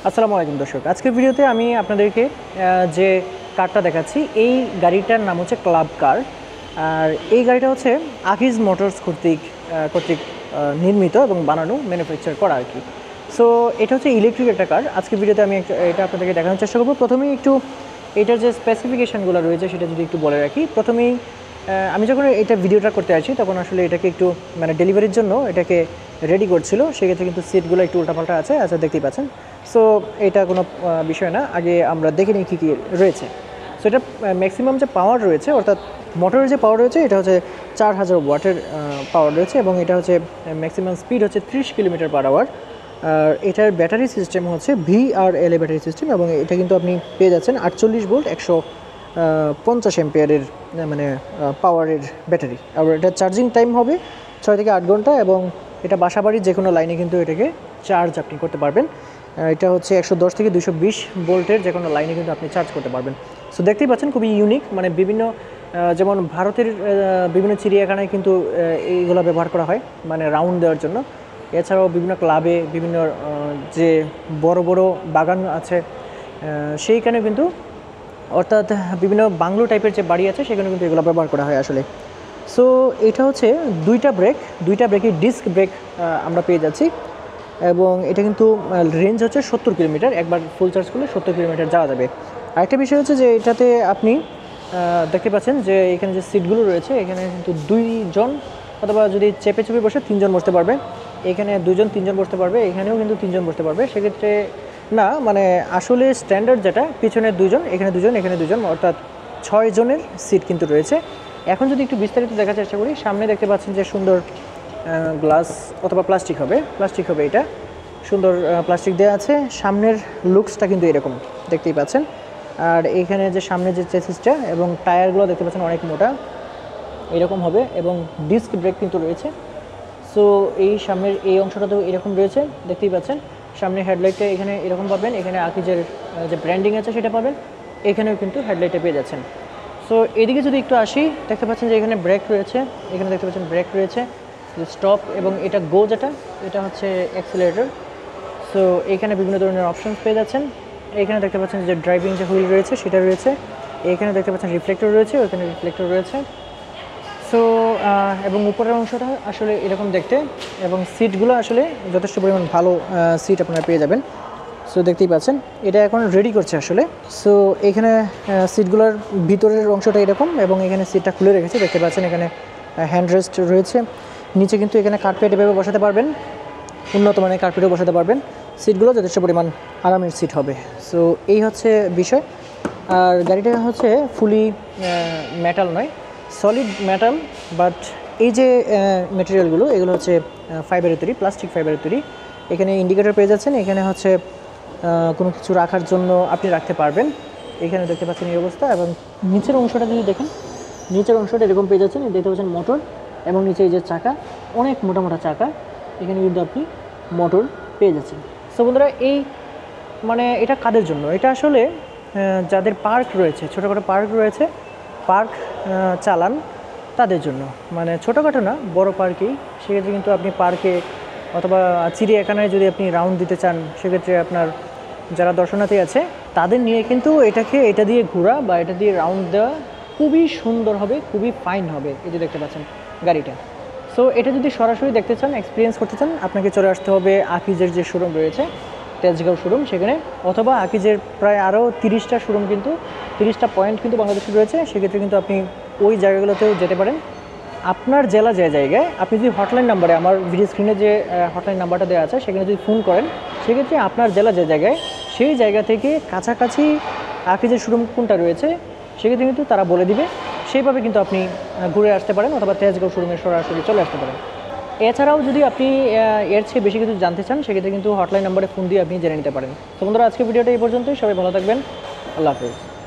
আসসালামু আলাইকুম দর্শক, আজকের ভিডিওতে আমি আপনাদেরকে যে কারটা দেখাচ্ছি এই গাড়িটার নাম হচ্ছে ক্লাব কার। আর এই গাড়িটা হচ্ছে আকিজ মোটরস কর্তৃক নির্মিত এবং বানানো, ম্যানুফ্যাকচার করা আর কি। সো এটা হচ্ছে ইলেকট্রিক একটা কার। আজকের ভিডিওতে আমি এটা আপনাদেরকে দেখানোর চেষ্টা করবো। প্রথমেই একটু এটার যে স্পেসিফিকেশানগুলো রয়েছে সেটা যদি একটু বলে রাখি। প্রথমেই আমি যখন এটা ভিডিওটা করতে আসি তখন আসলে এটাকে একটু মানে ডেলিভারির জন্য এটাকে রেডি করছিল, সেক্ষেত্রে কিন্তু সিটগুলো একটু উল্টাপাল্টা আছে। আচ্ছা, দেখতেই পাচ্ছেন। সো এটা কোনো বিষয় না, আগে আমরা দেখে নিই কী কী রয়েছে। সো এটা ম্যাক্সিমাম যে পাওয়ার রয়েছে, অর্থাৎ মোটরের যে পাওয়ার রয়েছে এটা হচ্ছে 4000 ওয়াটের পাওয়ার রয়েছে এবং এটা হচ্ছে ম্যাক্সিমাম স্পিড হচ্ছে 30 কিলোমিটার পার আওয়ার। আর এটার ব্যাটারি সিস্টেম হচ্ছে VRLA ব্যাটারি সিস্টেম এবং এটা কিন্তু আপনি পেয়ে যাচ্ছেন 48 ভোল্ট 150 অ্যাম্পিয়ারের মানে পাওয়ারের ব্যাটারি। আর এটা চার্জিং টাইম হবে 6 থেকে 8 ঘন্টা এবং এটা বাসাবাড়ির যে কোনো লাইনে কিন্তু এটাকে চার্জ আপনি করতে পারবেন। এটা হচ্ছে 110 থেকে 220 ভোল্টের যে কোনো লাইনে কিন্তু আপনি চার্জ করতে পারবেন। সো দেখতেই পাচ্ছেন খুবই ইউনিক, মানে বিভিন্ন যেমন ভারতের বিভিন্ন চিড়িয়াখানায় কিন্তু এইগুলো ব্যবহার করা হয় মানে রাউন্ড দেওয়ার জন্য। এছাড়াও বিভিন্ন ক্লাবে, বিভিন্ন যে বড় বড় বাগান আছে সেইখানে কিন্তু, অর্থাৎ বিভিন্ন বাংলো টাইপের যে বাড়ি আছে সেখানে কিন্তু এগুলো ব্যবহার করা হয় আসলে। সো এটা হচ্ছে দুইটা ব্রেকের ডিস্ক ব্রেক আমরা পেয়ে যাচ্ছি এবং এটা কিন্তু রেঞ্জ হচ্ছে 70 কিলোমিটার। একবার ফুল চার্জ করলে 70 কিলোমিটার যাওয়া যাবে। আরেকটা বিষয় হচ্ছে যে এটাতে আপনি দেখতে পাচ্ছেন যে এখানে যে সিটগুলো রয়েছে এখানে কিন্তু 2 জন অথবা যদি চেপে বসে 3 জন বসতে পারবে। এখানে 2 জন 3 জন বসতে পারবে, এখানেও কিন্তু 3 জন বসতে পারবে। সেক্ষেত্রে না, মানে আসলে স্ট্যান্ডার্ড যেটা পিছনে 2 জন, এখানে 2 জন, এখানে 2 জন, অর্থাৎ 6 জনের সিট কিন্তু রয়েছে। এখন যদি একটু বিস্তারিত দেখার চেষ্টা করি, সামনে দেখতে পাচ্ছেন যে সুন্দর গ্লাস অথবা প্লাস্টিক হবে এটা সুন্দর প্লাস্টিক দেওয়া আছে। সামনের লুকসটা কিন্তু এরকম দেখতেই পাচ্ছেন। আর এখানে যে সামনে যে চেসিসটা এবং টায়ারগুলো দেখতে পাচ্ছেন অনেক মোটা এরকম হবে এবং ডিস্ক ব্রেক কিন্তু রয়েছে। সো এই সামনের এই অংশটাতেও এরকম রয়েছে, দেখতেই পাচ্ছেন। সামনে হেডলাইটটা এখানে এরকম পাবেন, এখানে আকিজের যে ব্র্যান্ডিং আছে সেটা পাবেন, এখানেও কিন্তু হেডলাইটে পেয়ে যাচ্ছেন। সো এদিকে যদি একটু আসি, দেখতে পাচ্ছেন যে এখানে ব্রেক রয়েছে, এখানে দেখতে পাচ্ছেন ব্রেক রয়েছে, স্টপ এবং এটা গো, এটা হচ্ছে অ্যাক্সিলারেটর। সো এখানে বিভিন্ন ধরনের অপশনস পেয়ে যাচ্ছেন। এখানে দেখতে পাচ্ছেন যে ড্রাইভিং যে হুইল রয়েছে সেটা রয়েছে, এখানে দেখতে পাচ্ছেন রিফ্লেক্টর রয়েছে, ওখানে রিফ্লেক্টর রয়েছে। সো এবং উপরের অংশটা আসলে এরকম দেখতে এবং সিটগুলো আসলে যথেষ্ট পরিমাণ ভালো সিট আপনারা পেয়ে যাবেন। সো দেখতেই পাচ্ছেন এটা এখন রেডি করছে আসলে। সো এখানে সিটগুলোর ভিতরের অংশটা এরকম এবং এখানে সিটটা খুলে রেখেছে, দেখতে পাচ্ছেন এখানে হ্যান্ড রেস্ট রয়েছে। নিচে কিন্তু এখানে কার্পেট এভাবে বসাতে পারবেন, উন্নত মানের কার্পেটও বসাতে পারবেন। সিটগুলো যথেষ্ট পরিমাণ আরামের সিট হবে। সো এই হচ্ছে বিষয়। আর গাড়িটা হচ্ছে ফুলি মেটাল নয়, সলিড মেটাল, বাট এই যে মেটেরিয়ালগুলো এগুলো হচ্ছে ফাইবারের তৈরি, প্লাস্টিক ফাইবারের তৈরি। এখানে ইন্ডিকেটর পেয়ে যাচ্ছেন, এখানে হচ্ছে কোনো কিছু রাখার জন্য আপনি রাখতে পারবেন। এখানে দেখতে পাচ্ছেন এই অবস্থা। এবং নিচের অংশটা যদি দেখেন, নিচের অংশটা এরকম পেয়ে যাচ্ছেন, দেখতে পাচ্ছেন মোটর এবং নিচে এই যে চাকা, অনেক মোটা চাকা, এখানে কিন্তু আপনি মোটর পেয়ে যাচ্ছেন। সো বন্ধুরা, এই মানে এটা কাদের জন্য? এটা আসলে যাদের পার্ক রয়েছে, ছোটোখাটো পার্ক রয়েছে, পার্ক চালান তাদের জন্য, মানে ছোটোখাটো না, বড় পার্কেই। সেক্ষেত্রে কিন্তু আপনি পার্কে অথবা চিড়িয়াখানায় যদি আপনি রাউন্ড দিতে চান, সেক্ষেত্রে আপনার যারা দর্শনার্থী আছে তাদের নিয়ে কিন্তু এটা দিয়ে ঘোরা বা এটা দিয়ে রাউন্ড দেওয়া খুবই সুন্দর হবে, খুবই ফাইন হবে। এই যে দেখতে পাচ্ছেন গাড়িটা। সো এটা যদি সরাসরি দেখতে চান, এক্সপিরিয়েন্স করতে চান, আপনাকে চলে আসতে হবে আকিজের যে শোরুম রয়েছে, তেজগাঁও শোরুম, সেখানে। অথবা আকিজের প্রায় আরও 30টা শোরুম কিন্তু, 30টা পয়েন্ট কিন্তু বাংলাদেশে রয়েছে। সেক্ষেত্রে কিন্তু আপনি ওই জায়গাগুলোতেও যেতে পারেন। আপনার জেলা যে জায়গায়, আপনি যদি হটলাইন নাম্বারে, আমার ভিডিও স্ক্রিনে যে হটলাইন নাম্বারটা দেওয়া আছে সেখানে যদি ফোন করেন, সেক্ষেত্রে আপনার জেলা যে জায়গায়, সেই জায়গা থেকে কাছাকাছি আকিজের শোরুম কোনটা রয়েছে সেক্ষেত্রে কিন্তু তারা বলে দিবে। সেইভাবে কিন্তু আপনি ঘুরে আসতে পারেন অথবা তেজগাঁও শোরুমে সরাসরি চলে আসতে পারেন। এছাড়াও যদি আপনি এর চেয়ে বেশি কিছু জানতে চান, সেক্ষেত্রে কিন্তু হটলাইন নাম্বারে ফোন দিয়ে আপনি জেনে নিতে পারেন। তো বন্ধুরা, আজকে ভিডিওটা এই পর্যন্তই। সবাই ভালো থাকবেন। আল্লাহ হাফেজ।